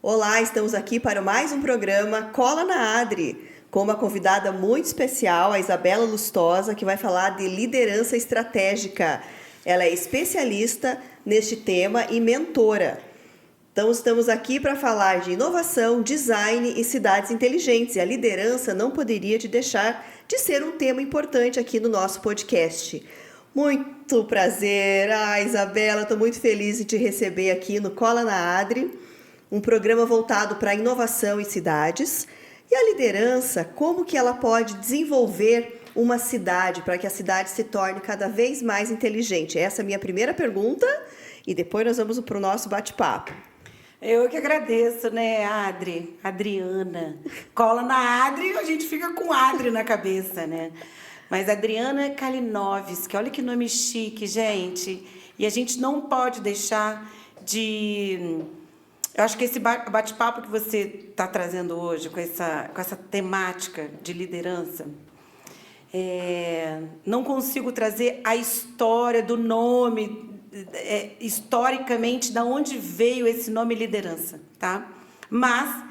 Olá, estamos aqui para mais um programa Cola na Adri, com uma convidada muito especial, a Isabela Lustosa, que vai falar de liderança estratégica. Ela é especialista neste tema e mentora. Então, estamos aqui para falar de inovação, design e cidades inteligentes. E a liderança não poderia deixar de ser um tema importante aqui no nosso podcast. Muito prazer, Isabela, estou muito feliz de te receber aqui no Cola na Adri, um programa voltado para inovação e cidades. E a liderança, como que ela pode desenvolver uma cidade para que a cidade se torne cada vez mais inteligente? Essa é a minha primeira pergunta e depois nós vamos para o nosso bate-papo. Eu que agradeço, né, Adriana. Cola na Adri, a gente fica com Adri na cabeça, né? Mas Adriana Kalinowski, olha que nome chique, gente. E a gente não pode deixar de... Eu acho que esse bate-papo que você está trazendo hoje, com essa temática de liderança, não consigo trazer a história do nome, historicamente, de onde veio esse nome liderança, tá? Mas,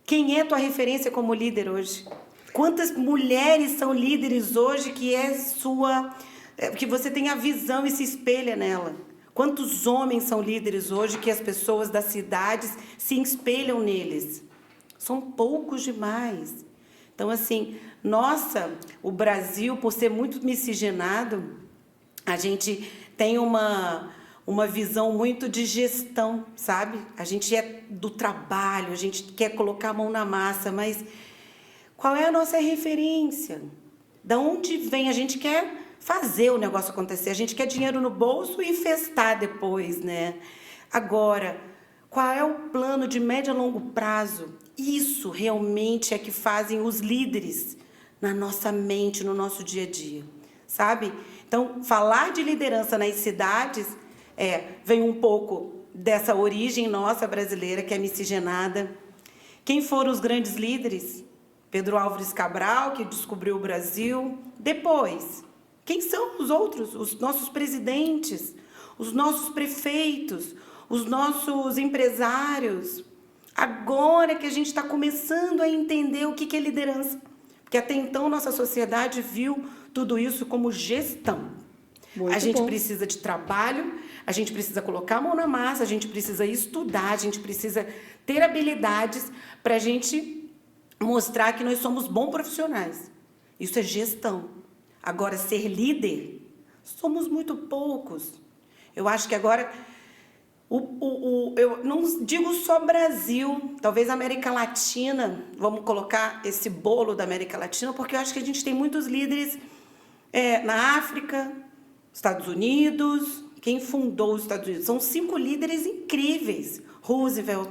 quem é tua referência como líder hoje? Quantas mulheres são líderes hoje que você tem a visão e se espelha nela? Quantos homens são líderes hoje que as pessoas das cidades se espelham neles? São poucos demais. Então, assim, o Brasil, por ser muito miscigenado, a gente tem uma visão muito de gestão, sabe? A gente é do trabalho, a gente quer colocar a mão na massa, mas qual é a nossa referência? Da onde vem? A gente quer fazer o negócio acontecer, a gente quer dinheiro no bolso e festar depois, né? Agora, qual é o plano de médio a longo prazo? Isso realmente é que fazem os líderes na nossa mente, no nosso dia a dia, sabe? Então, falar de liderança nas cidades vem um pouco dessa origem nossa brasileira, que é miscigenada. Quem foram os grandes líderes? Pedro Álvares Cabral, que descobriu o Brasil. Depois, quem são os outros? Os nossos presidentes, os nossos prefeitos, os nossos empresários. Agora que a gente está começando a entender o que é liderança. Porque até então nossa sociedade viu tudo isso como gestão. A gente precisa de trabalho, a gente precisa colocar a mão na massa, a gente precisa estudar, a gente precisa ter habilidades para a gente mostrar que nós somos bons profissionais. Isso é gestão. Agora, ser líder, somos muito poucos. Eu acho que agora, eu não digo só Brasil, talvez América Latina, vamos colocar esse bolo da América Latina, porque eu acho que a gente tem muitos líderes na África, Estados Unidos. Quem fundou os Estados Unidos? São 5 líderes incríveis. Roosevelt,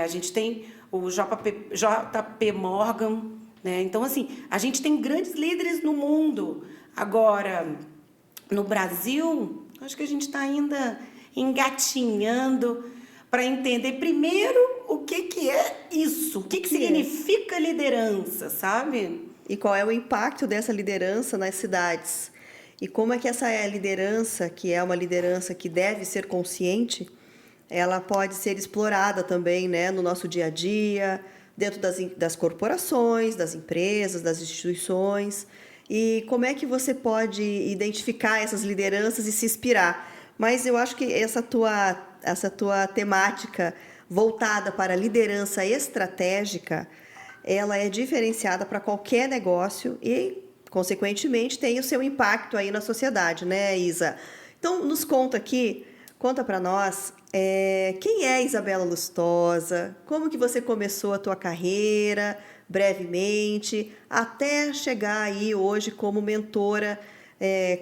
a gente tem o J.P. Morgan, né? Então, assim, a gente tem grandes líderes no mundo. Agora, no Brasil, acho que a gente está ainda engatinhando para entender primeiro o que é isso, o que significa liderança, sabe? E qual é o impacto dessa liderança nas cidades? E como é que essa liderança, que é uma liderança que deve ser consciente, ela pode ser explorada também, né, no nosso dia a dia, dentro das corporações, das empresas, das instituições. E como é que você pode identificar essas lideranças e se inspirar? Mas eu acho que essa tua temática voltada para a liderança estratégica, ela é diferenciada para qualquer negócio e, consequentemente, tem o seu impacto aí na sociedade, né, Isa? Então, nos conta para nós, quem é Isabela Lustosa, como que você começou a tua carreira, brevemente, até chegar aí hoje como mentora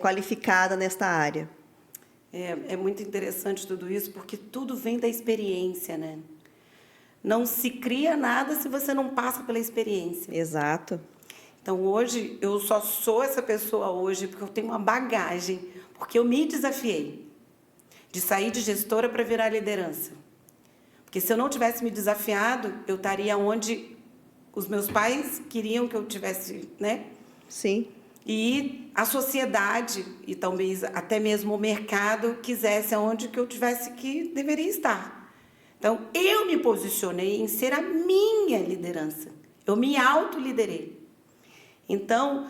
qualificada nesta área. É muito interessante tudo isso, porque tudo vem da experiência, né? Não se cria nada se você não passa pela experiência. Exato. Então, hoje, eu só sou essa pessoa hoje porque eu tenho uma bagagem, porque eu me desafiei de sair de gestora para virar liderança. Porque se eu não tivesse me desafiado, eu estaria onde os meus pais queriam que eu tivesse, né? Sim. E a sociedade, e talvez até mesmo o mercado, quisesse aonde que eu tivesse que deveria estar. Então, eu me posicionei em ser a minha liderança. Eu me autoliderei. Então,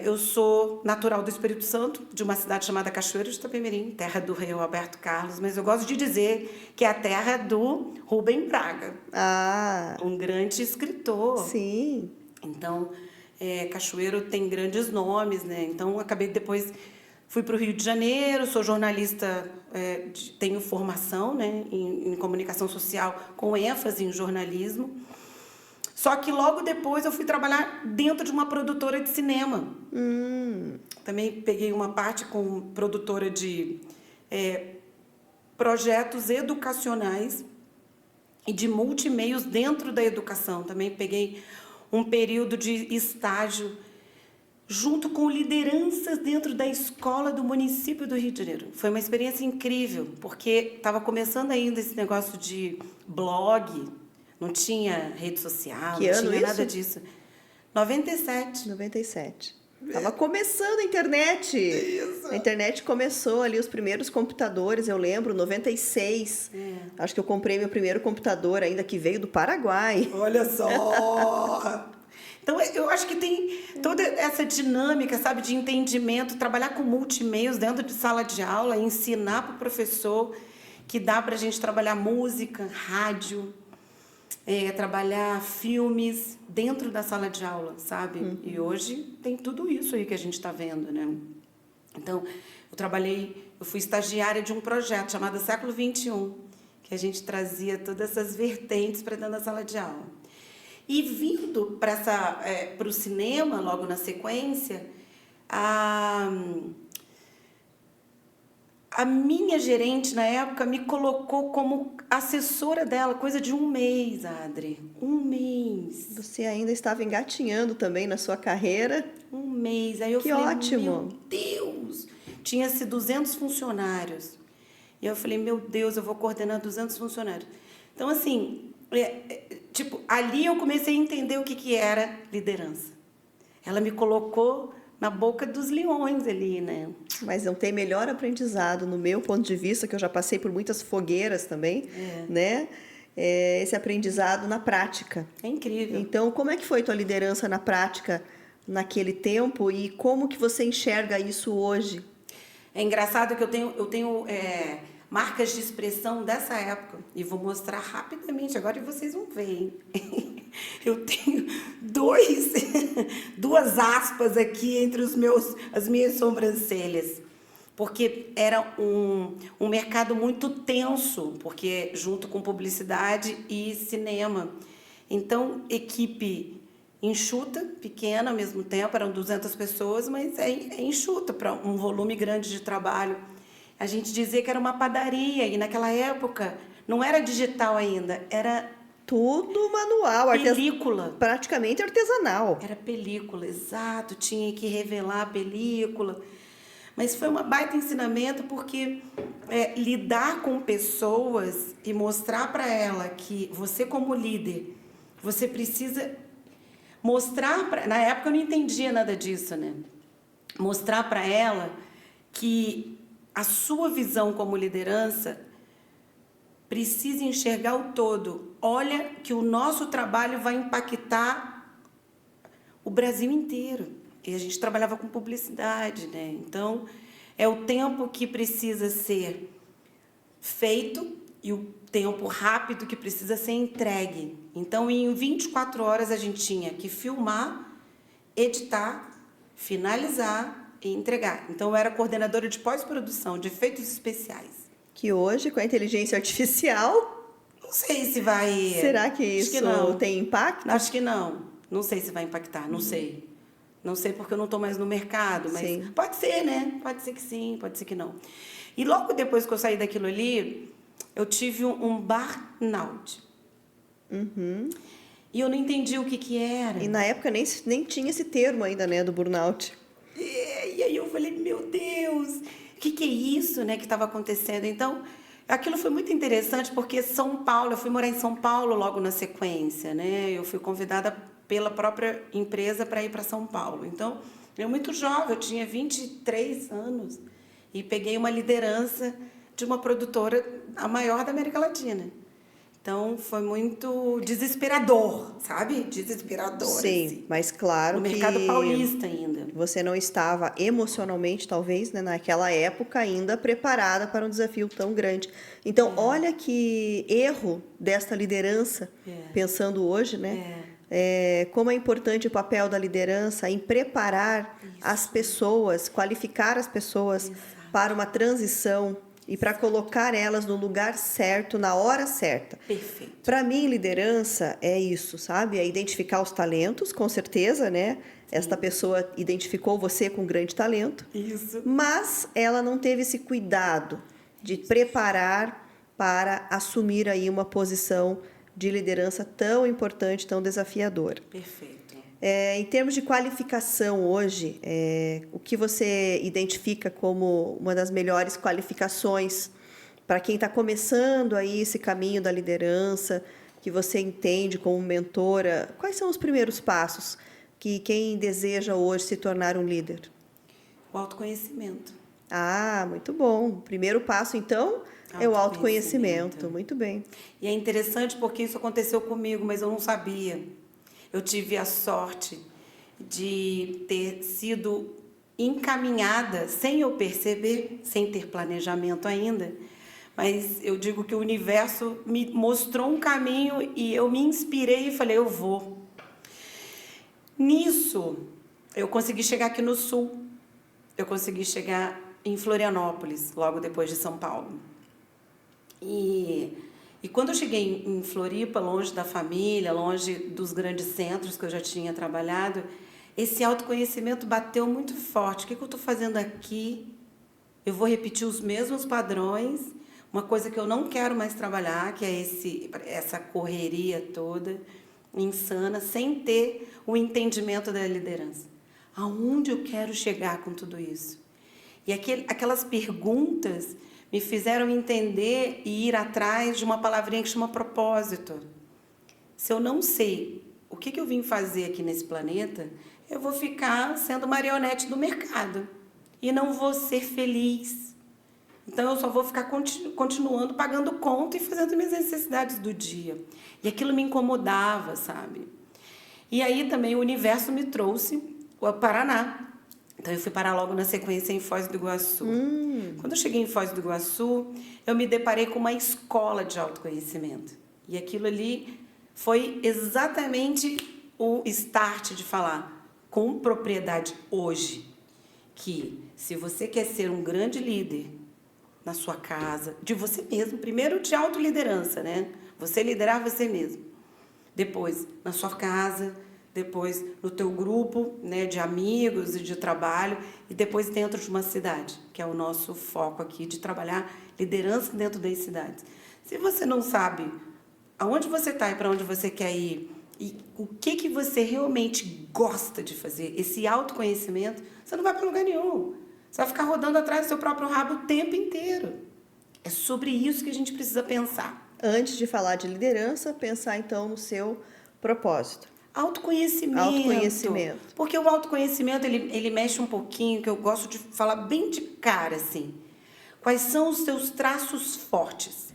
eu sou natural do Espírito Santo, de uma cidade chamada Cachoeiro de Itapemirim, terra do rei Alberto Carlos, mas eu gosto de dizer que é a terra do Rubem Braga, Ah, um grande escritor. sim. Então, Cachoeiro tem grandes nomes, né? Então, acabei depois... Fui para o Rio de Janeiro, sou jornalista, tenho formação, né, em comunicação social com ênfase em jornalismo. Só que logo depois eu fui trabalhar dentro de uma produtora de cinema. Também peguei uma parte como produtora de projetos educacionais e de multimeios dentro da educação. Também peguei um período de estágio junto com lideranças dentro da escola do município do Rio de Janeiro. Foi uma experiência incrível, porque estava começando ainda esse negócio de blog, não tinha rede social, Que não ano tinha isso? nada disso. 97. 97. Tava começando a internet. Isso. A internet começou ali, os primeiros computadores, eu lembro, 96. Acho que eu comprei meu primeiro computador ainda, que veio do Paraguai. Olha só! Então, eu acho que tem toda essa dinâmica, sabe, de entendimento, trabalhar com multimeios dentro de sala de aula, ensinar para o professor que dá para a gente trabalhar música, rádio, trabalhar filmes dentro da sala de aula, sabe? E hoje tem tudo isso aí que a gente está vendo, né? Então, eu fui estagiária de um projeto chamado Século XXI, que a gente trazia todas essas vertentes para dentro da sala de aula. E vindo para o cinema, logo na sequência, a minha gerente, na época, me colocou como assessora dela, coisa de 1 mês, Adri. 1 mês. Você ainda estava engatinhando também na sua carreira. 1 mês. Aí eu Que falei, ótimo. meu Deus! Tinha-se 200 funcionários. E eu falei, meu Deus, eu vou coordenar 200 funcionários. Então, assim, ali eu comecei a entender o que era liderança. Ela me colocou na boca dos leões ali, né? Mas não tem melhor aprendizado, no meu ponto de vista, que eu já passei por muitas fogueiras também, né? Esse aprendizado na prática. É incrível. Então, como é que foi tua liderança na prática naquele tempo e como que você enxerga isso hoje? É engraçado que eu tenho marcas de expressão dessa época e vou mostrar rapidamente agora e vocês vão ver, hein? Eu tenho duas aspas aqui entre as minhas sobrancelhas, porque era um mercado muito tenso, porque junto com publicidade e cinema. Então, equipe enxuta, pequena ao mesmo tempo, eram 200 pessoas, mas é enxuta para um volume grande de trabalho. A gente dizia que era uma padaria, e naquela época não era digital ainda, era Tudo manual, película. praticamente artesanal. Era película, exato, tinha que revelar a película. Mas foi um baita ensinamento, porque lidar com pessoas e mostrar para ela que você, como líder, você precisa mostrar para... Na época eu não entendia nada disso, né? Mostrar para ela que a sua visão como liderança precisa enxergar o todo. Olha que o nosso trabalho vai impactar o Brasil inteiro. E a gente trabalhava com publicidade, né? Então, é o tempo que precisa ser feito e o tempo rápido que precisa ser entregue. Então, em 24 horas, a gente tinha que filmar, editar, finalizar e entregar. Então, eu era coordenadora de pós-produção, de efeitos especiais. Que hoje, com a inteligência artificial, Não sei se vai... será que Acho isso que não. tem impacto? Acho que não. Não sei se vai impactar, não sei. Não sei porque eu não estou mais no mercado, mas Sim. pode ser, né? Pode ser que sim, pode ser que não. E logo depois que eu saí daquilo ali, eu tive um burnout. E eu não entendi o que era. E na época nem tinha esse termo ainda, né, do burnout. E aí eu falei, meu Deus, o que é isso, né, que estava acontecendo? Então, aquilo foi muito interessante, porque São Paulo, eu fui morar em São Paulo logo na sequência, né? Eu fui convidada pela própria empresa para ir para São Paulo. Então, eu muito jovem, eu tinha 23 anos, e peguei uma liderança de uma produtora, a maior da América Latina. Então, foi muito desesperador, sabe? Desesperador, Sim, assim. mas claro No mercado que paulista ainda. você não estava emocionalmente, talvez, né, naquela época ainda preparada para um desafio tão grande. Então, olha que erro desta liderança, pensando hoje, né? Como é importante o papel da liderança em preparar as pessoas, qualificar as pessoas para uma transição e para colocar elas no lugar certo, na hora certa. Perfeito. Para mim, liderança é isso, sabe? É identificar os talentos, com certeza, né? Esta pessoa identificou você com grande talento, Isso. mas ela não teve esse cuidado de preparar para assumir aí uma posição de liderança tão importante, tão desafiadora. Perfeito. Em termos de qualificação hoje, o que você identifica como uma das melhores qualificações para quem está começando aí esse caminho da liderança, que você entende como mentora? Quais são os primeiros passos que quem deseja hoje se tornar um líder? O autoconhecimento. Ah, muito bom. O primeiro passo, então, é o autoconhecimento. Muito bem. E é interessante porque isso aconteceu comigo, mas eu não sabia. Eu tive a sorte de ter sido encaminhada, sem eu perceber, sem ter planejamento ainda, mas eu digo que o universo me mostrou um caminho e eu me inspirei e falei, eu vou. Nisso, eu consegui chegar aqui no Sul, eu consegui chegar em Florianópolis, logo depois de São Paulo. E quando eu cheguei em Floripa, longe da família, longe dos grandes centros que eu já tinha trabalhado, esse autoconhecimento bateu muito forte. O que eu estou fazendo aqui? Eu vou repetir os mesmos padrões, uma coisa que eu não quero mais trabalhar, que é essa correria toda, insana, sem ter o entendimento da liderança. Aonde eu quero chegar com tudo isso? E aquelas perguntas me fizeram entender e ir atrás de uma palavrinha que chama propósito. Se eu não sei o que eu vim fazer aqui nesse planeta, eu vou ficar sendo marionete do mercado e não vou ser feliz. Então, eu só vou ficar continuando pagando conta e fazendo minhas necessidades do dia. E aquilo me incomodava, sabe? E aí também o universo me trouxe o Paraná. Então, eu fui parar logo na sequência em Foz do Iguaçu. Quando eu cheguei em Foz do Iguaçu, eu me deparei com uma escola de autoconhecimento. E aquilo ali foi exatamente o start de falar com propriedade hoje que se você quer ser um grande líder na sua casa, de você mesmo, primeiro de autoliderança, né? Você liderar você mesmo. Depois, na sua casa, depois no teu grupo, né, de amigos e de trabalho, e depois dentro de uma cidade, que é o nosso foco aqui, de trabalhar liderança dentro das cidades. Se você não sabe aonde você está e para onde você quer ir, e o que você realmente gosta de fazer, esse autoconhecimento, você não vai para lugar nenhum. Você vai ficar rodando atrás do seu próprio rabo o tempo inteiro. É sobre isso que a gente precisa pensar. Antes de falar de liderança, pensar então no seu propósito. Autoconhecimento. Autoconhecimento. Porque o autoconhecimento, ele mexe um pouquinho, que eu gosto de falar bem de cara, assim. Quais são os seus traços fortes?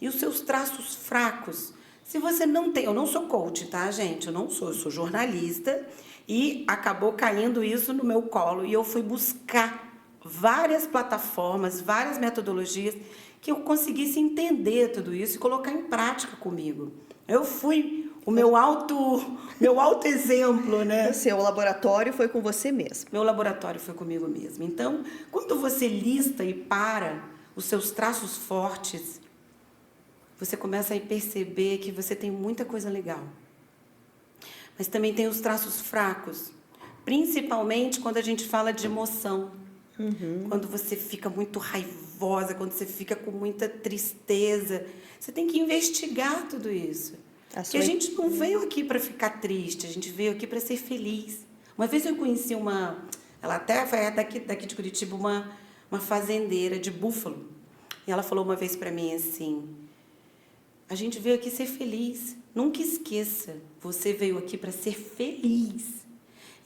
E os seus traços fracos? Se você não tem... Eu não sou coach, tá, gente? Eu sou jornalista e acabou caindo isso no meu colo. E eu fui buscar várias plataformas, várias metodologias que eu conseguisse entender tudo isso e colocar em prática comigo. Eu fui o meu exemplo, né? O seu laboratório foi com você mesmo. Meu laboratório foi comigo mesmo. Então, quando você lista e para os seus traços fortes, você começa a perceber que você tem muita coisa legal. Mas também tem os traços fracos, principalmente quando a gente fala de emoção. Quando você fica muito raivosa, quando você fica com muita tristeza, você tem que investigar tudo isso. Porque a gente não veio aqui para ficar triste, a gente veio aqui para ser feliz. Uma vez eu conheci ela até foi daqui de Curitiba, uma fazendeira de búfalo. E ela falou uma vez para mim assim: a gente veio aqui ser feliz. Nunca esqueça, você veio aqui para ser feliz.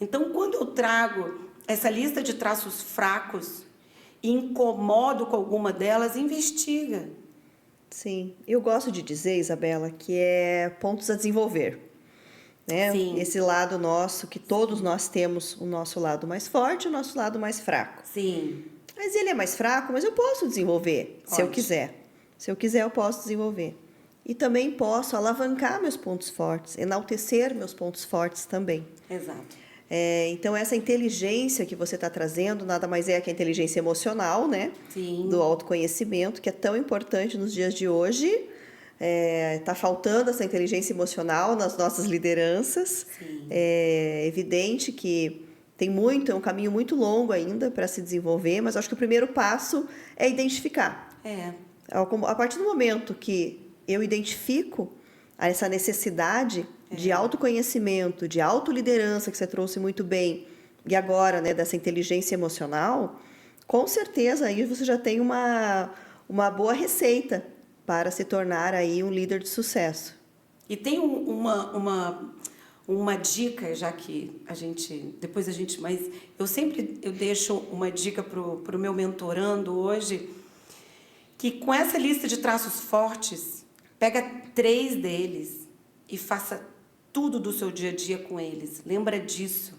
Então, quando eu trago essa lista de traços fracos incomodo com alguma delas, investiga. Sim, eu gosto de dizer, Isabela, que é pontos a desenvolver, né? Sim. Esse lado nosso, que todos nós temos o nosso lado mais forte e o nosso lado mais fraco. Sim. Mas ele é mais fraco, mas eu posso desenvolver, se eu Pode. quiser. Se eu quiser, eu posso desenvolver. E também posso alavancar meus pontos fortes, enaltecer meus pontos fortes também. Exato. Então, essa inteligência que você está trazendo nada mais é que a inteligência emocional, né? Sim. Do autoconhecimento, que é tão importante nos dias de hoje. Está faltando essa inteligência emocional nas nossas lideranças. Sim. É evidente que é um caminho muito longo ainda para se desenvolver, mas acho que o primeiro passo é identificar. A partir do momento que eu identifico essa necessidade de autoconhecimento, de autoliderança, que você trouxe muito bem, e agora, né, dessa inteligência emocional, com certeza aí você já tem uma boa receita para se tornar aí um líder de sucesso. E tem uma dica, já que mas eu deixo uma dica pro meu mentorando hoje, que com essa lista de traços fortes, pega 3 deles e faça tudo do seu dia a dia com eles. Lembra disso.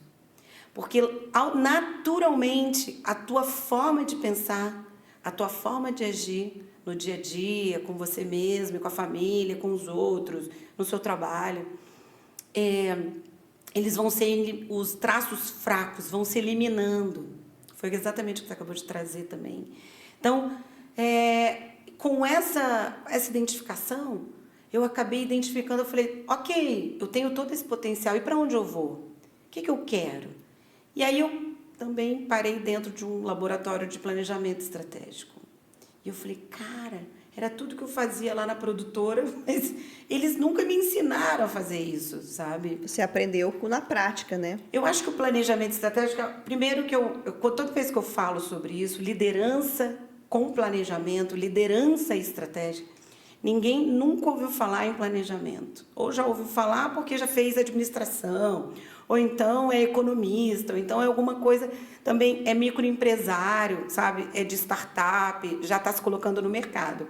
Porque naturalmente a tua forma de pensar, a tua forma de agir no dia a dia, com você mesmo, com a família, com os outros, no seu trabalho, os traços fracos vão se eliminando. Foi exatamente o que você acabou de trazer também. Então, com essa identificação, eu acabei identificando, eu falei, ok, eu tenho todo esse potencial, e para onde eu vou? O que eu quero? E aí eu também parei dentro de um laboratório de planejamento estratégico. E eu falei, cara, era tudo que eu fazia lá na produtora, mas eles nunca me ensinaram a fazer isso, sabe? Você aprendeu na prática, né? Eu acho que o planejamento estratégico, primeiro toda vez que eu falo sobre isso, liderança com planejamento, liderança estratégica, ninguém nunca ouviu falar em planejamento. Ou já ouviu falar porque já fez administração, ou então é economista, ou então é alguma coisa, também é microempresário, sabe? É de startup, já está se colocando no mercado.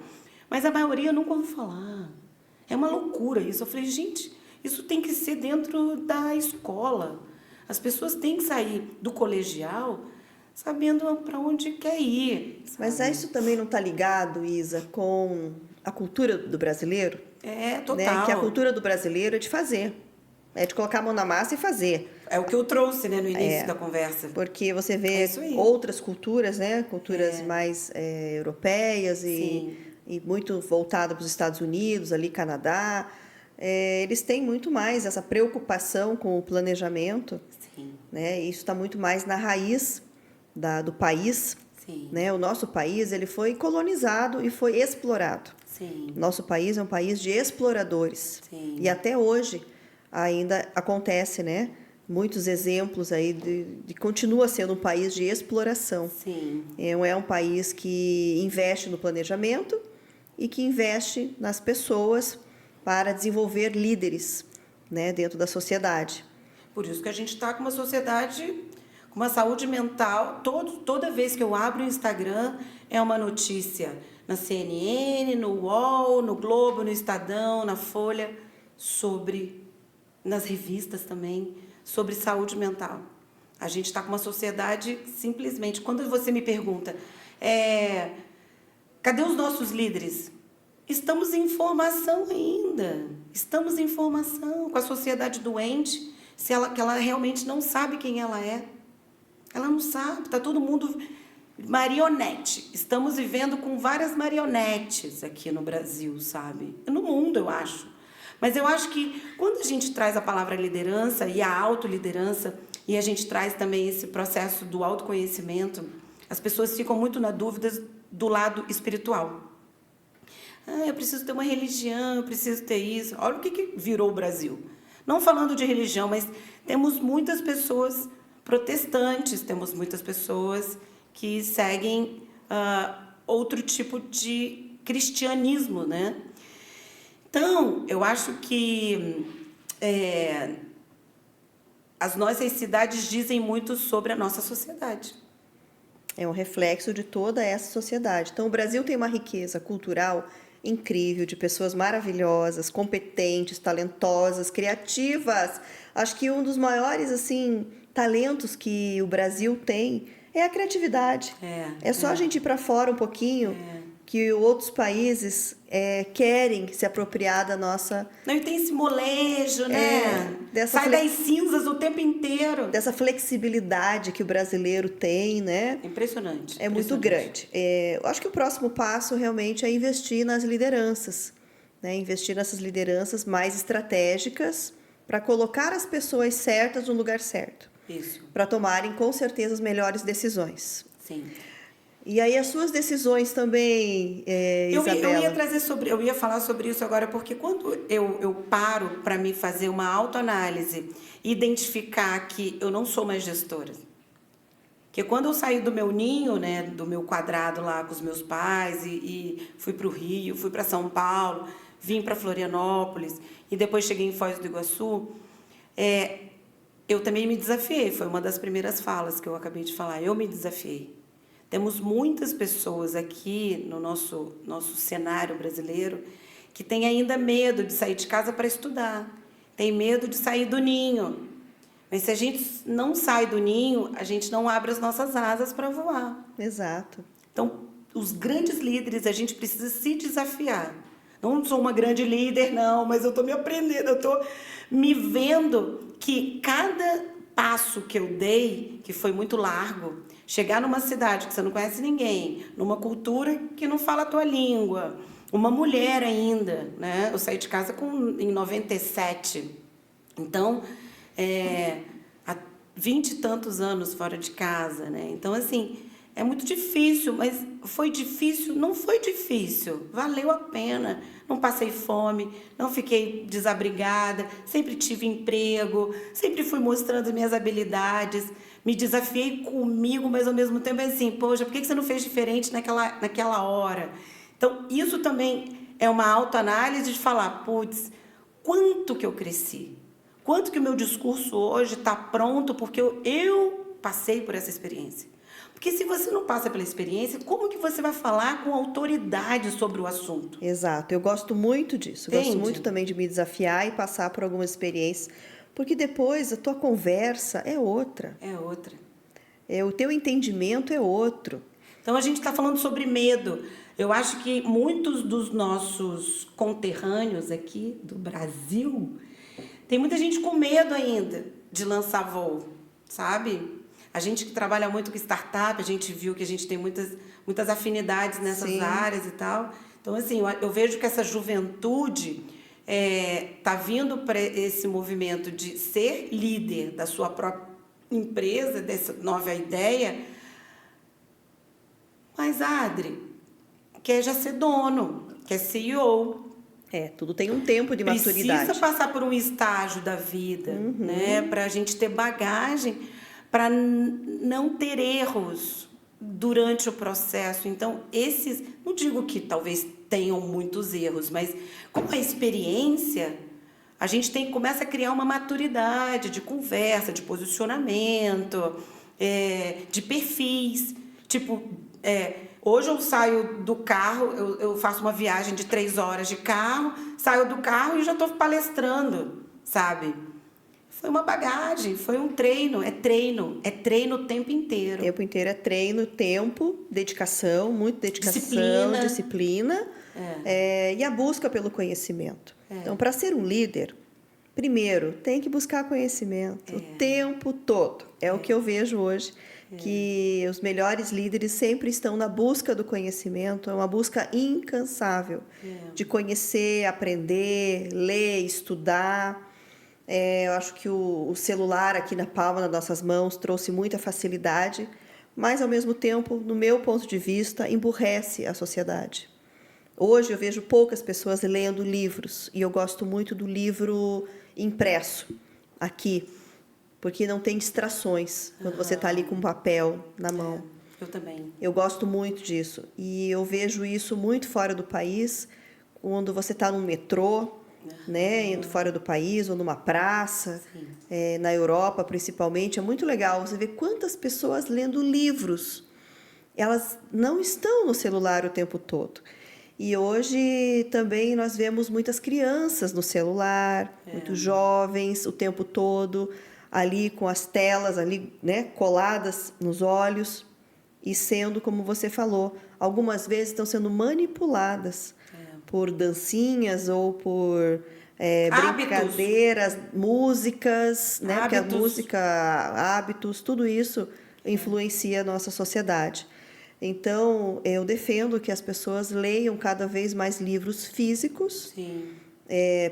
Mas a maioria nunca ouviu falar. É uma loucura isso. Eu falei, gente, isso tem que ser dentro da escola. As pessoas têm que sair do colegial sabendo para onde quer ir. Sabe? Mas isso também não está ligado, Isa, com a cultura do brasileiro? Total. Né? Que a cultura do brasileiro é de fazer. É de colocar a mão na massa e fazer. É o que eu trouxe, né, no início da conversa. Porque você vê outras culturas, né? Culturas mais europeias e muito voltadas para os Estados Unidos, ali Canadá. Eles têm muito mais essa preocupação com o planejamento. Sim. Né? Isso está muito mais na raiz do país. Sim. Né? O nosso país ele foi colonizado e foi explorado. Sim. Nosso país é um país de exploradores. Sim. E até hoje ainda acontece, né? Muitos exemplos aí de continua sendo um país de exploração. Sim. É um país que investe no planejamento e que investe nas pessoas para desenvolver líderes, né, dentro da sociedade. Por isso que a gente está com uma sociedade com uma saúde mental. Toda vez que eu abro o Instagram é uma notícia na CNN, no UOL, no Globo, no Estadão, na Folha, nas revistas também, sobre saúde mental. A gente está com uma sociedade, simplesmente, quando você me pergunta, cadê os nossos líderes? Estamos em formação ainda. Estamos em formação com a sociedade doente, que ela realmente não sabe quem ela é. Ela não sabe, está todo mundo marionete. Estamos vivendo com várias marionetes aqui no Brasil, sabe? No mundo, eu acho. Mas eu acho que quando a gente traz a palavra liderança e a autoliderança, e a gente traz também esse processo do autoconhecimento, as pessoas ficam muito na dúvida do lado espiritual. Eu preciso ter uma religião, eu preciso ter isso. Olha o que virou o Brasil. Não falando de religião, mas temos muitas pessoas protestantes, temos muitas pessoas que seguem outro tipo de cristianismo, né? Então, eu acho que as nossas cidades dizem muito sobre a nossa sociedade. É um reflexo de toda essa sociedade. Então, o Brasil tem uma riqueza cultural incrível, de pessoas maravilhosas, competentes, talentosas, criativas. Acho que um dos maiores assim talentos que o Brasil tem é a criatividade. É só a gente ir para fora um pouquinho que outros países querem se apropriar da nossa Não, e tem esse molejo, né? dessa Sai das cinzas o tempo inteiro. dessa flexibilidade que o brasileiro tem, né? Impressionante. É muito grande. Eu acho que o próximo passo realmente é investir nas lideranças, né? Investir nessas lideranças mais estratégicas para colocar as pessoas certas no lugar certo, Isso, para tomarem com certeza as melhores decisões. sim. E aí as suas decisões também, Isabela? Eu ia falar sobre isso agora, porque quando eu paro para me fazer uma autoanálise, identificar que eu não sou mais gestora. Que quando eu saí do meu ninho, né, do meu quadrado lá com os meus pais e fui para o Rio, fui para São Paulo, vim para Florianópolis e depois cheguei em Foz do Iguaçu, eu também me desafiei. Foi uma das primeiras falas que eu acabei de falar. Eu me desafiei. Temos muitas pessoas aqui no nosso cenário brasileiro que têm ainda medo de sair de casa para estudar, tem medo de sair do ninho. Mas se a gente não sai do ninho, a gente não abre as nossas asas para voar. Exato. Então, os grandes líderes, a gente precisa se desafiar. Não sou uma grande líder, não, mas eu estou me aprendendo, eu estou me vendo que cada passo que eu dei, que foi muito largo, chegar numa cidade que você não conhece ninguém, numa cultura que não fala a tua língua, uma mulher ainda, né? Eu saí de casa em 97. Então, há 20 e tantos anos fora de casa, né? Então, assim, é muito difícil, mas foi difícil? Não foi difícil, valeu a pena. Não passei fome, não fiquei desabrigada, sempre tive emprego, sempre fui mostrando minhas habilidades, me desafiei comigo, mas ao mesmo tempo é assim, poxa, por que você não fez diferente naquela hora? Então, isso também é uma autoanálise de falar, putz, quanto que eu cresci? Quanto que o meu discurso hoje está pronto porque eu passei por essa experiência? Porque se você não passa pela experiência, como que você vai falar com autoridade sobre o assunto? Exato. Eu gosto muito disso. Entende? Gosto muito também de me desafiar e passar por algumas experiências, porque depois a tua conversa é outra. É outra. O teu entendimento é outro. Então, a gente está falando sobre medo. Eu acho que muitos dos nossos conterrâneos aqui do Brasil, tem muita gente com medo ainda de lançar voo, sabe? A gente que trabalha muito com startup, a gente viu que a gente tem muitas afinidades nessas Sim. áreas e tal. Então, assim, eu vejo que essa juventude está vindo para esse movimento de ser líder da sua própria empresa, dessa nova ideia. Mas, Adri, quer já ser dono, quer CEO. Tudo tem um tempo de maturidade. Precisa passar por um estágio da vida, né? Para a gente ter bagagem, para não ter erros durante o processo. Então, não digo que talvez tenham muitos erros, mas com a experiência, a gente começa a criar uma maturidade de conversa, de posicionamento, de perfis. Tipo, hoje eu saio do carro, eu faço uma viagem de 3 horas de carro, saio do carro e já estou palestrando, sabe? Foi uma bagagem, foi um treino, é treino o tempo inteiro. O tempo inteiro é treino, tempo, dedicação, muita dedicação, disciplina e a busca pelo conhecimento. Então, para ser um líder, primeiro, tem que buscar conhecimento o tempo todo. É o que eu vejo hoje, que os melhores líderes sempre estão na busca do conhecimento, é uma busca incansável de conhecer, aprender, ler, estudar. Eu acho que o celular aqui na palma das nossas mãos trouxe muita facilidade, mas, ao mesmo tempo, no meu ponto de vista, emburrece a sociedade. Hoje eu vejo poucas pessoas lendo livros, e eu gosto muito do livro impresso aqui, porque não tem distrações quando você está ali com um papel na mão. Eu também. Eu gosto muito disso, e eu vejo isso muito fora do país, quando você está no metrô, né, indo fora do país ou numa praça, na Europa principalmente, é muito legal você ver quantas pessoas lendo livros. elas não estão no celular o tempo todo. E hoje também nós vemos muitas crianças no celular, muitos jovens o tempo todo ali com as telas ali, né, coladas nos olhos e sendo, como você falou, algumas vezes estão sendo manipuladas por dancinhas ou por brincadeiras, músicas, né? Porque a música, hábitos, tudo isso influencia a nossa sociedade. Então, eu defendo que as pessoas leiam cada vez mais livros físicos,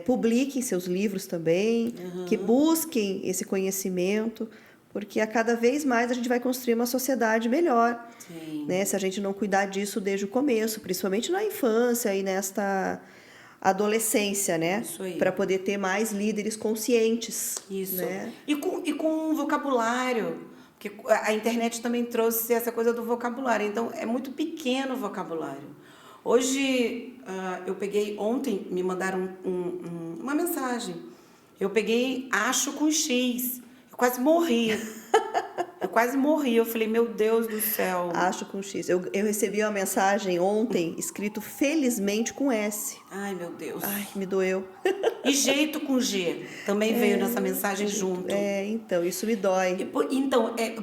publiquem seus livros também, que busquem esse conhecimento, porque a cada vez mais a gente vai construir uma sociedade melhor, né? Se a gente não cuidar disso desde o começo, principalmente na infância e nesta adolescência, né? Para poder ter mais líderes conscientes. Isso. Né? E com vocabulário, porque a internet também trouxe essa coisa do vocabulário, então é muito pequeno o vocabulário. Hoje, eu peguei, ontem me mandaram uma mensagem, eu peguei acho com X, eu quase morri. Eu falei, meu Deus do céu. Acho com X. Eu recebi uma mensagem ontem, escrito felizmente com S. Ai, meu Deus. Ai, me doeu. E jeito com G, também veio nessa mensagem junto. Então, isso me dói.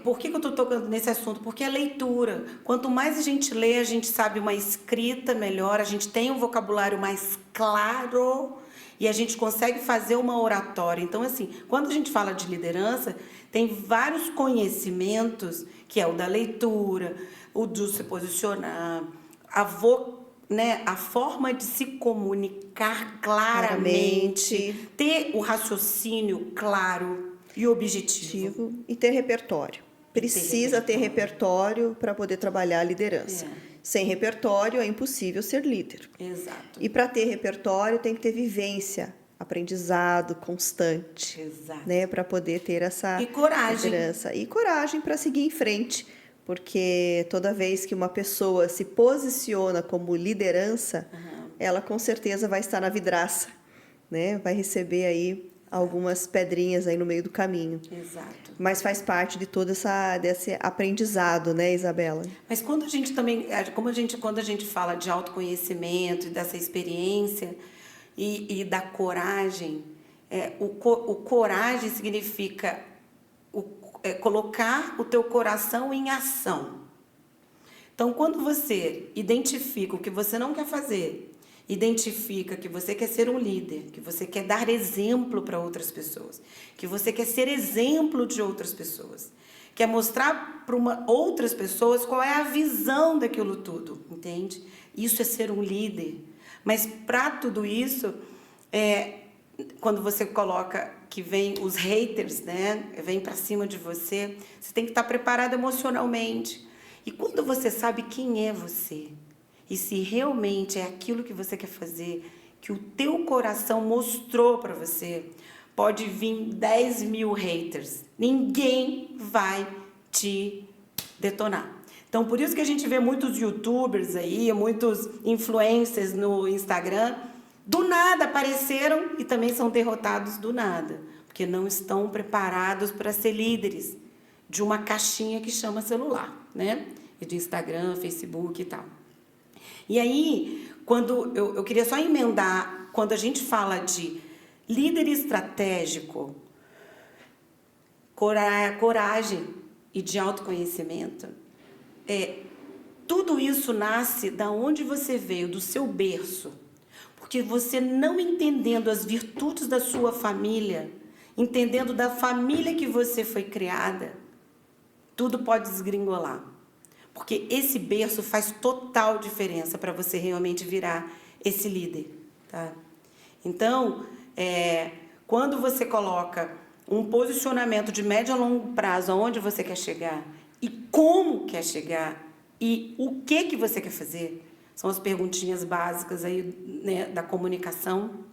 Por que eu estou tocando nesse assunto? Porque a leitura, quanto mais a gente lê, a gente sabe uma escrita melhor, a gente tem um vocabulário mais claro e a gente consegue fazer uma oratória. Então, assim, quando a gente fala de liderança, tem vários conhecimentos, que é o da leitura, o de se posicionar, a forma de se comunicar claramente, ter o raciocínio claro e objetivo. E ter repertório. Precisa ter repertório para poder trabalhar a liderança. Sem repertório é impossível ser líder. Exato. E para ter repertório tem que ter vivência, aprendizado constante. Exato. Né, para poder ter essa coragem. liderança. E coragem para seguir em frente. Porque toda vez que uma pessoa se posiciona como liderança, ela com certeza vai estar na vidraça, né? Vai receber aí algumas pedrinhas aí no meio do caminho. Exato. Mas faz parte de todo desse aprendizado, né, Isabela? Mas quando a gente também, quando a gente fala de autoconhecimento e dessa experiência e da coragem, o coragem significa colocar o teu coração em ação. Então, quando você identifica o que você não quer fazer, identifica que você quer ser um líder, que você quer dar exemplo para outras pessoas, que você quer ser exemplo de outras pessoas, quer mostrar para outras pessoas qual é a visão daquilo tudo, entende? Isso é ser um líder. Mas para tudo isso, quando você coloca que vem os haters, né? Vem para cima de você, você tem que estar preparado emocionalmente. E quando você sabe quem é você, e se realmente é aquilo que você quer fazer, que o teu coração mostrou para você, pode vir 10.000 haters. Ninguém vai te detonar. Então, por isso que a gente vê muitos youtubers aí, muitos influencers no Instagram, do nada apareceram e também são derrotados do nada, porque não estão preparados para ser líderes de uma caixinha que chama celular, né? E de Instagram, Facebook e tal. E aí, quando eu queria só emendar, quando a gente fala de líder estratégico, coragem e de autoconhecimento, tudo isso nasce da onde você veio, do seu berço. Porque você não entendendo as virtudes da sua família, entendendo da família que você foi criada, tudo pode desgringolar. Porque esse berço faz total diferença para você realmente virar esse líder, tá? Então, quando você coloca um posicionamento de médio a longo prazo, aonde você quer chegar e como quer chegar e o que você quer fazer, são as perguntinhas básicas aí, né, da comunicação.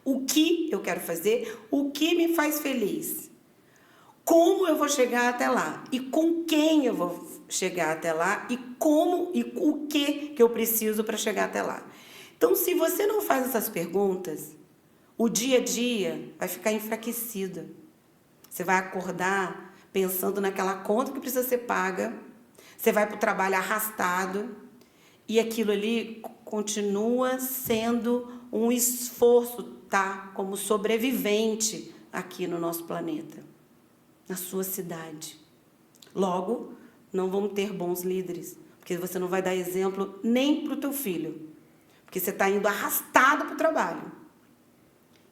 O que eu quero fazer? O que me faz feliz? Como eu vou chegar até lá? E com quem eu vou chegar até lá? E como e o que eu preciso para chegar até lá? Então, se você não faz essas perguntas, o dia a dia vai ficar enfraquecido. Você vai acordar pensando naquela conta que precisa ser paga, Você vai para o trabalho arrastado e aquilo ali continua sendo um esforço, tá? Como sobrevivente aqui no nosso planeta, na sua cidade. Logo, não vamos ter bons líderes, porque você não vai dar exemplo nem para o teu filho, porque você está indo arrastado para o trabalho.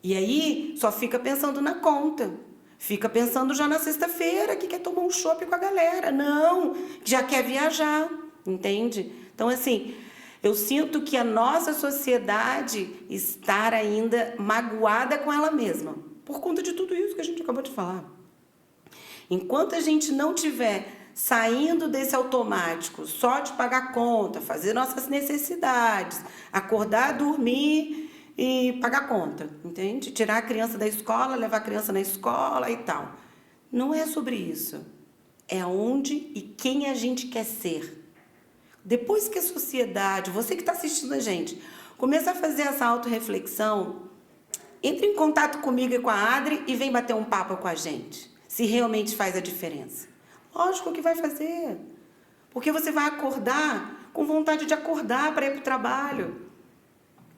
E aí, só fica pensando na conta. Fica pensando já na sexta-feira, que quer tomar um chopp com a galera. Não, já quer viajar, entende? Então, assim, eu sinto que a nossa sociedade está ainda magoada com ela mesma, por conta de tudo isso que a gente acabou de falar. Enquanto a gente não tiver saindo desse automático, só de pagar conta, fazer nossas necessidades, acordar, dormir e pagar conta, entende? Tirar a criança da escola, levar a criança na escola e tal. Não é sobre isso. É onde e quem a gente quer ser. Depois que a sociedade, você que está assistindo a gente, começa a fazer essa autorreflexão, entre em contato comigo e com a Adri e vem bater um papo com a gente, se realmente faz a diferença. Lógico que vai fazer, porque você vai acordar com vontade de acordar para ir para o trabalho.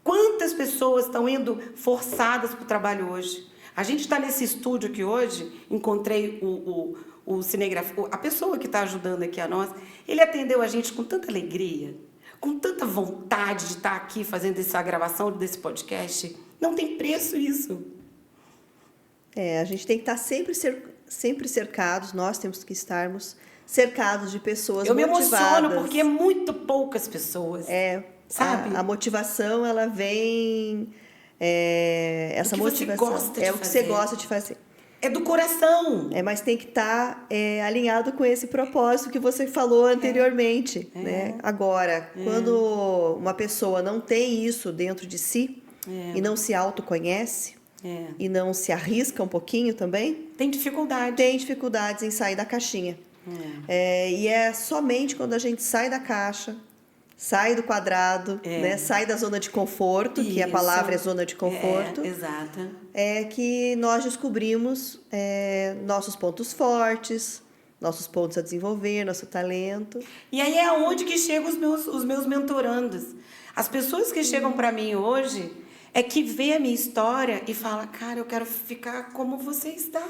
Quantas pessoas estão indo forçadas para o trabalho hoje? A gente está nesse estúdio aqui hoje, encontrei o cinegrafista, a pessoa que está ajudando aqui a nós, ele atendeu a gente com tanta alegria, com tanta vontade de estar aqui fazendo essa gravação desse podcast. Não tem preço isso. A gente tem que estar sempre cercados, nós temos que estarmos cercados de pessoas motivadas. Eu me emociono porque é muito poucas pessoas. Sabe? A motivação, ela vem... essa motivação é o que você gosta de fazer. É do coração. Mas tem que estar alinhado com esse propósito que você falou anteriormente. Né? Agora, quando uma pessoa não tem isso dentro de si e não se autoconhece e não se arrisca um pouquinho também... Tem dificuldade. Tem dificuldades em sair da caixinha. E é somente quando a gente sai da caixa... Sai do quadrado, né? Sai da zona de conforto, que a palavra é zona de conforto. Exato. É que nós descobrimos nossos pontos fortes, nossos pontos a desenvolver, nosso talento. E aí é onde que chegam os meus mentorandos. As pessoas que chegam para mim hoje é que vê a minha história e fala, cara, eu quero ficar como você está.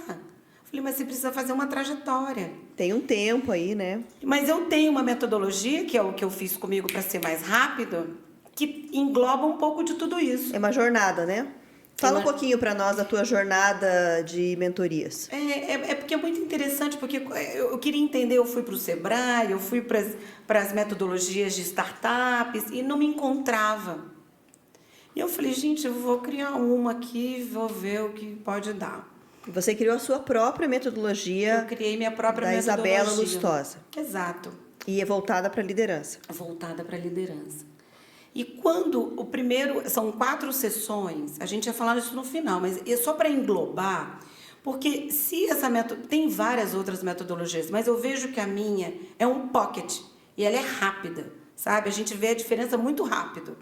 Falei, mas você precisa fazer uma trajetória. Tem um tempo aí, né? Mas eu tenho uma metodologia, que é o que eu fiz comigo para ser mais rápido, que engloba um pouco de tudo isso. É uma jornada, né? Fala um pouquinho para nós da tua jornada de mentorias. É porque é muito interessante, porque eu queria entender, eu fui para o Sebrae, eu fui para as metodologias de startups e não me encontrava. E eu falei, gente, eu vou criar uma aqui, vou ver o que pode dar. Você criou a sua própria metodologia. Eu criei minha própria da metodologia. Isabela Lustosa. Exato. E é voltada para a liderança. Voltada para a liderança. E quando o primeiro... São 4 sessões, a gente ia falar isso no final, mas é só para englobar, porque se essa tem várias outras metodologias, mas eu vejo que a minha é um pocket e ela é rápida, sabe? A gente vê a diferença muito rápido.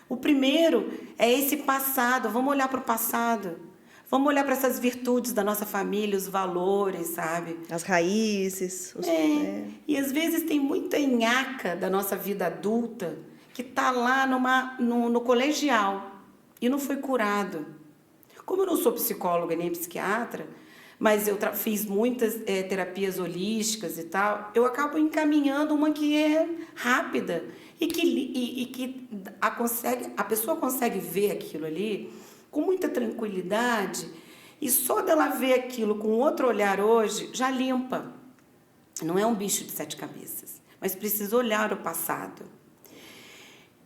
O primeiro é esse passado, vamos olhar para o passado. Vamos olhar para essas virtudes da nossa família, os valores, sabe? As raízes. E às vezes tem muita nhaca da nossa vida adulta que está lá no colegial e não foi curado. Como eu não sou psicóloga nem psiquiatra, mas eu fiz muitas terapias holísticas e tal, eu acabo encaminhando uma que é rápida e que a pessoa consegue ver aquilo ali com muita tranquilidade, e só dela ver aquilo com outro olhar hoje, já limpa. Não é um bicho de 7 cabeças, mas precisa olhar o passado.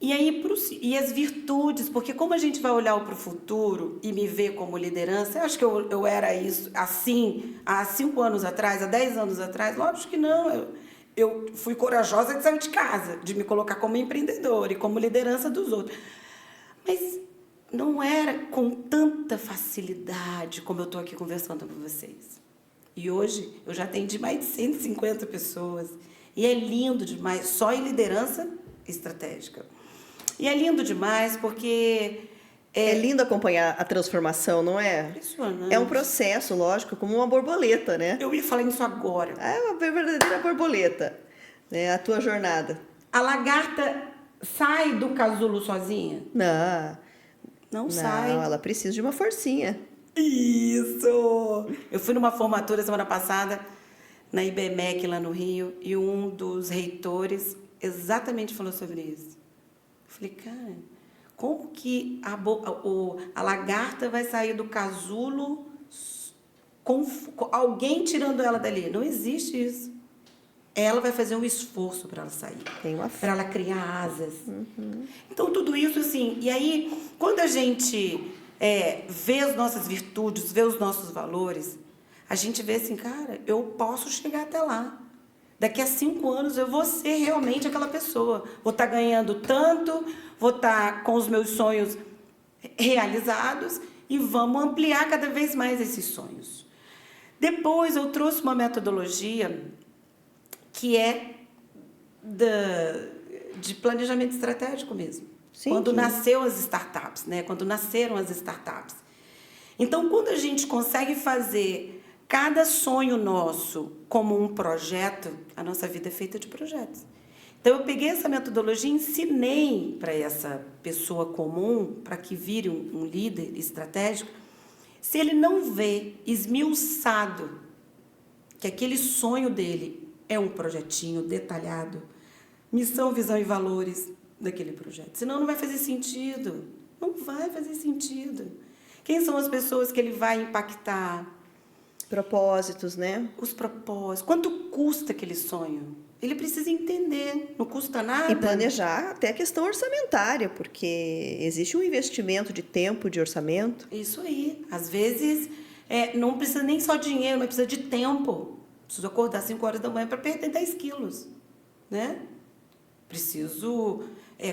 E aí, e as virtudes, porque como a gente vai olhar para o futuro e me ver como liderança, eu acho que eu era isso assim, há 5 anos atrás, há 10 anos atrás, lógico que não, eu fui corajosa de sair de casa, de me colocar como empreendedora e como liderança dos outros. Mas não era com tanta facilidade como eu estou aqui conversando com vocês. E hoje eu já atendi mais de 150 pessoas. E é lindo demais, só em liderança estratégica. E é lindo demais porque... É lindo acompanhar a transformação, não é? Impressionante. É um processo, lógico, como uma borboleta, né? Eu ia falar isso agora. É uma verdadeira borboleta. É a tua jornada. A lagarta sai do casulo sozinha? Não, Não sai. ela precisa de uma forcinha. Isso! Eu fui numa formatura semana passada na IBMEC lá no Rio e um dos reitores exatamente falou sobre isso. Eu falei, cara, como que a lagarta vai sair do casulo com alguém tirando ela dali? Não existe isso. Ela vai fazer um esforço para ela sair, para ela criar asas. Então, tudo isso assim. E aí, quando a gente vê as nossas virtudes, vê os nossos valores, a gente vê assim, cara, eu posso chegar até lá. Daqui a 5 anos eu vou ser realmente aquela pessoa. Vou estar ganhando tanto, vou estar com os meus sonhos realizados e vamos ampliar cada vez mais esses sonhos. Depois eu trouxe uma metodologia que é de planejamento estratégico mesmo. Sim, quando nasceu as startups, né? Quando nasceram as startups. Então, quando a gente consegue fazer cada sonho nosso como um projeto, a nossa vida é feita de projetos. Então, eu peguei essa metodologia e ensinei para essa pessoa comum, para que vire um líder estratégico, se ele não vê esmiuçado que aquele sonho dele é um projetinho detalhado, missão, visão e valores daquele projeto. Senão não vai fazer sentido. Não vai fazer sentido. Quem são as pessoas que ele vai impactar? Propósitos, né? Os propósitos. Quanto custa aquele sonho? Ele precisa entender. Não custa nada. E planejar até a questão orçamentária, porque existe um investimento de tempo, de orçamento. Isso aí. Às vezes, não precisa nem só dinheiro, mas precisa de tempo. Preciso acordar 5 horas da manhã para perder 10 quilos, né? Preciso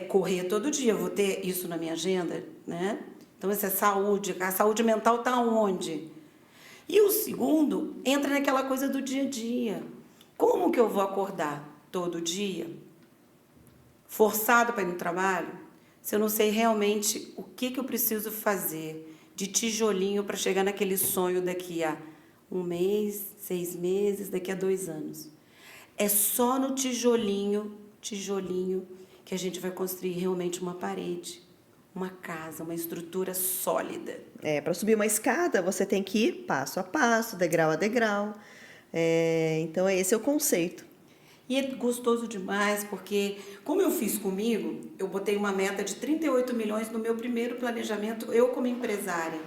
correr todo dia, eu vou ter isso na minha agenda, né? Então, essa é saúde. A saúde mental está onde? E o segundo, entra naquela coisa do dia a dia. Como que eu vou acordar todo dia, forçado para ir no trabalho, se eu não sei realmente o que eu preciso fazer de tijolinho para chegar naquele sonho daqui a 1 mês, 6 meses, daqui a 2 anos? É só no tijolinho, que a gente vai construir realmente uma parede, uma casa, uma estrutura sólida. Para subir uma escada, você tem que ir passo a passo, degrau a degrau. Então, esse é o conceito. E é gostoso demais, porque, como eu fiz comigo, eu botei uma meta de 38 milhões no meu primeiro planejamento, eu como empresária.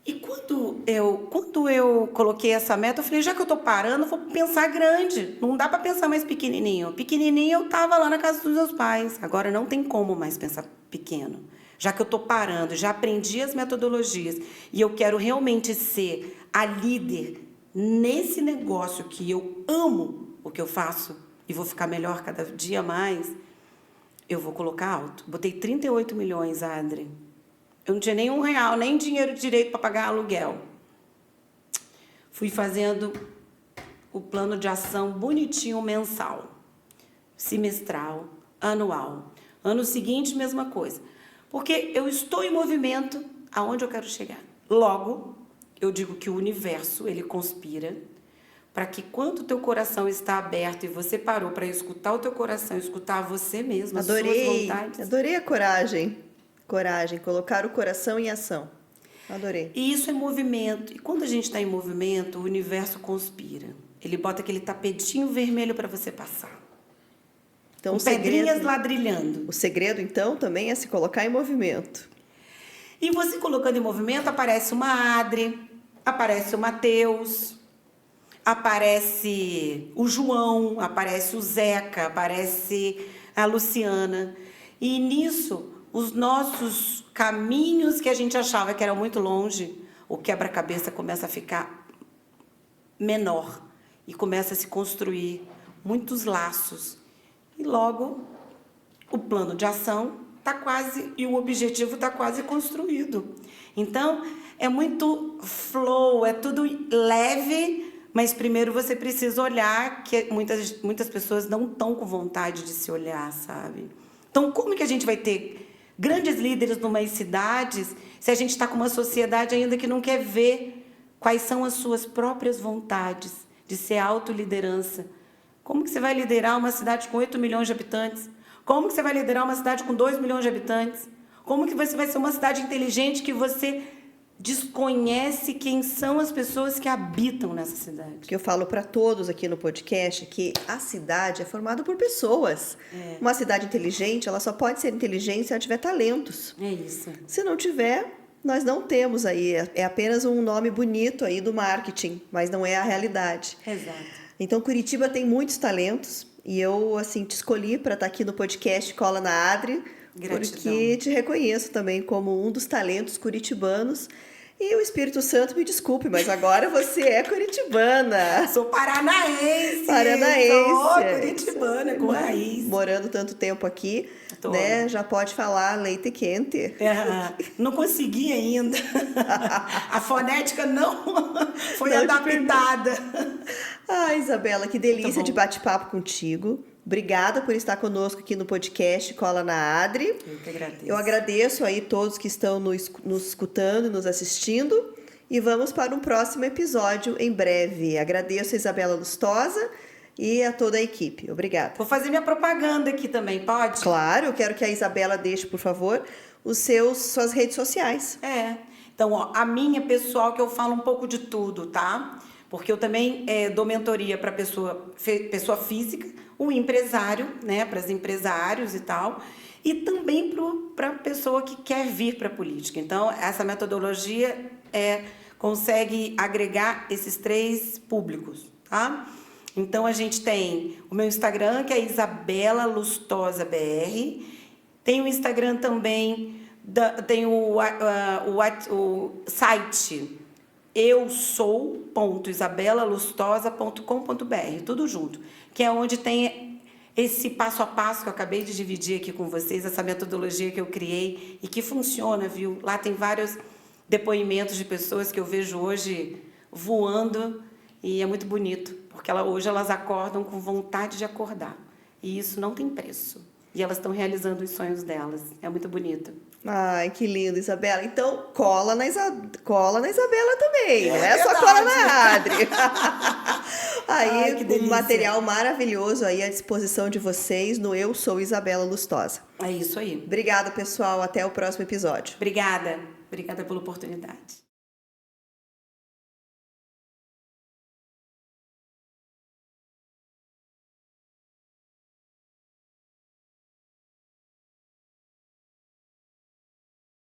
E quando eu coloquei essa meta, eu falei, já que eu estou parando, vou pensar grande. Não dá para pensar mais pequenininho. Pequenininho eu estava lá na casa dos meus pais. Agora não tem como mais pensar pequeno. Já que eu estou parando, já aprendi as metodologias e eu quero realmente ser a líder nesse negócio que eu amo o que eu faço e vou ficar melhor cada dia mais, eu vou colocar alto. Botei 38 milhões, Adri. Eu não tinha nem R$1, nem dinheiro direito para pagar aluguel. Fui fazendo o plano de ação bonitinho, mensal, semestral, anual. Ano seguinte, mesma coisa. Porque eu estou em movimento aonde eu quero chegar. Logo, eu digo que o universo, ele conspira para que quando o teu coração está aberto e você parou para escutar o teu coração, escutar você mesmo, as suas vontades. Adorei a coragem. Coragem, colocar o coração em ação. Adorei. E isso é movimento. E quando a gente está em movimento, o universo conspira. Ele bota aquele tapetinho vermelho para você passar. Então, com pedrinhas ladrilhando. O segredo, então, também é se colocar em movimento. E você colocando em movimento, aparece uma Adri, aparece o Matheus, aparece o João, aparece o Zeca, aparece a Luciana. E nisso, os nossos caminhos que a gente achava que eram muito longe, o quebra-cabeça começa a ficar menor e começa a se construir muitos laços. E logo, o plano de ação está quase, e o objetivo está quase construído. Então, é muito flow, é tudo leve, mas primeiro você precisa olhar, que muitas pessoas não estão com vontade de se olhar, sabe? Então, como que a gente vai ter grandes líderes numas cidades se a gente está com uma sociedade ainda que não quer ver quais são as suas próprias vontades de ser autoliderança Como que você vai liderar uma cidade com 8 milhões de habitantes? Como que você vai liderar uma cidade com 2 milhões de habitantes? Como que você vai ser uma cidade inteligente que você desconhece quem são as pessoas que habitam nessa cidade? Que eu falo para todos aqui no podcast que a cidade é formada por pessoas. Uma cidade inteligente, ela só pode ser inteligente se ela tiver talentos. É isso. Se não tiver, nós não temos aí. É apenas um nome bonito aí do marketing, mas não é a realidade. Exato. Então, Curitiba tem muitos talentos e eu, assim, te escolhi para estar aqui no podcast Cola na Adri, Gratidão. porque te reconheço também como um dos talentos curitibanos. E o Espírito Santo, me desculpe, mas agora você é curitibana. Sou paranaense. Paranaense. Sou curitibana, com raiz. Morando tanto tempo aqui, Tô. né? Já pode falar leite quente. Não consegui ainda. A fonética não foi Não te adaptada. Ah, Isabela, que delícia bom. de bate-papo contigo. Obrigada por estar conosco aqui no podcast Cola na Adri. Eu que agradeço. Eu agradeço aí todos que estão nos escutando e nos assistindo. E vamos para um próximo episódio em breve. Agradeço a Isabela Lustosa e a toda a equipe. Obrigada. Vou fazer minha propaganda aqui também, pode? Claro, eu quero que a Isabela deixe, por favor, suas redes sociais. Então, ó, a minha pessoal, que eu falo um pouco de tudo, tá? Porque eu também dou mentoria para pessoa física, o empresário, né? Para os empresários e tal. E também para a pessoa que quer vir para a política. Então, essa metodologia consegue agregar esses 3 públicos, tá? Então, a gente tem o meu Instagram, que é Isabela Lustosa BR. Tem o Instagram também, tem o site eusou.isabelalustosa.com.br, tudo junto, que é onde tem esse passo a passo que eu acabei de dividir aqui com vocês, essa metodologia que eu criei e que funciona, viu? Lá tem vários depoimentos de pessoas que eu vejo hoje voando e é muito bonito, porque hoje elas acordam com vontade de acordar e isso não tem preço. E elas estão realizando os sonhos delas. É muito bonito. Ai, que lindo, Isabela. Então, cola na Isabela também. Não é só verdade. cola na Adri. Ai, que um delícia. material maravilhoso aí à disposição de vocês no Eu Sou Isabela Lustosa. É isso aí. Obrigada, pessoal. Até o próximo episódio. Obrigada. Obrigada pela oportunidade.